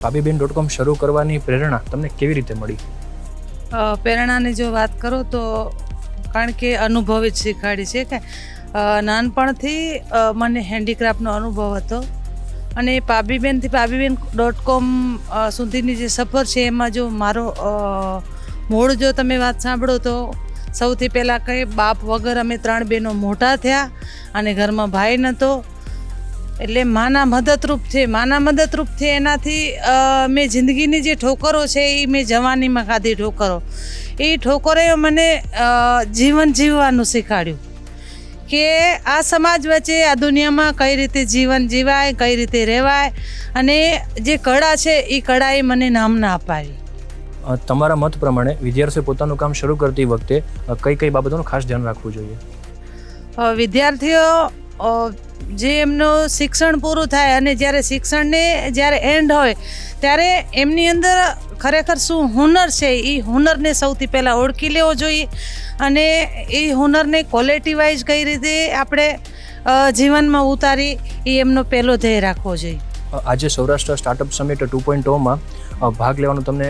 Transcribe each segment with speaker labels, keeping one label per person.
Speaker 1: pabiben.com શરૂ કરવાની પ્રેરણા તમને કેવી રીતે મળી?
Speaker 2: પ્રેરણાની જો વાત કરું તો કારણ કે અનુભવ જ શીખવાડી છે કે નાનપણથી મને હેન્ડીક્રાફ્ટનો અનુભવ હતો અને pabiben.com સુધીની જે સફર છે એમાં જો મારો મૂળ જો તમે વાત સાંભળો તો સૌથી પહેલાં કંઈ બાપ વગર અમે 3 બહેનો મોટા થયા અને ઘરમાં ભાઈ નહોતો એટલે માના મદદરૂપ છે એનાથી મેં જિંદગીની જે ઠોકરો છે એ મેં જવાનીમાં ખાધી ઠોકરો. એ ઠોકરોએ મને જીવન જીવવાનું શીખવાડ્યું કે આ સમાજ વચ્ચે આ દુનિયામાં કઈ રીતે જીવન જીવાય, કઈ રીતે રહેવાય અને જે કળા છે એ કળાએ મને નામના અપાવી.
Speaker 1: તમારા મત પ્રમાણે વિદ્યાર્થીઓ પોતાનું કામ શરૂ કરતી વખતે કઈ કઈ બાબતોનું ખાસ ધ્યાન રાખવું જોઈએ?
Speaker 2: વિદ્યાર્થીઓ જે એમનું શિક્ષણ પૂરું થાય અને જ્યારે એન્ડ હોય ત્યારે એમની અંદર ખરેખર શું હુનર છે એ હુનરને સૌથી પહેલાં ઓળખી લેવો જોઈએ અને એ હુનરને ક્વોલિટી વાઇઝ કઈ રીતે આપણે જીવનમાં ઉતારી એ એમનો પહેલો ધ્યેય રાખવો જોઈએ.
Speaker 1: આજે સૌરાષ્ટ્ર સ્ટાર્ટઅપ સમિટ 2.0માં ભાગ લેવાનું તમને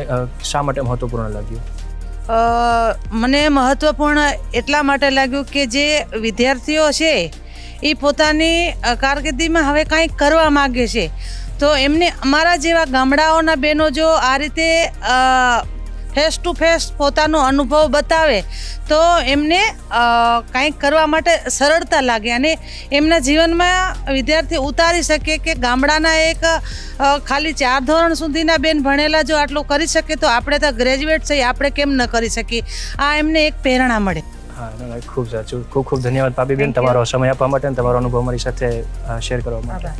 Speaker 1: શા માટે મહત્વપૂર્ણ લાગ્યું?
Speaker 2: મને મહત્વપૂર્ણ એટલા માટે લાગ્યું કે જે વિદ્યાર્થીઓ છે એ પોતાની કારકિર્દીમાં હવે કંઈક કરવા માગે છે તો એમને અમારા જેવા ગામડાઓના બહેનો જો આ રીતે ફેસ ટુ ફેસ પોતાનો અનુભવ બતાવે તો એમને કંઈક કરવા માટે સરળતા લાગે અને એમના જીવનમાં વિદ્યાર્થી ઉતારી શકે કે ગામડાના એક ખાલી 4 ધોરણ સુધીના બેન ભણેલા જો આટલું કરી શકે તો આપણે તો ગ્રેજ્યુએટ છીએ, આપણે કેમ ન કરી શકીએ? આ એમને એક પ્રેરણા મળે.
Speaker 1: હા, ખૂબ સાચું. ખૂબ ધન્યવાદ પાબીબેન તમારો સમય આપવા માટે અને તમારો અનુભવ મારી સાથે શેર કરવા માટે.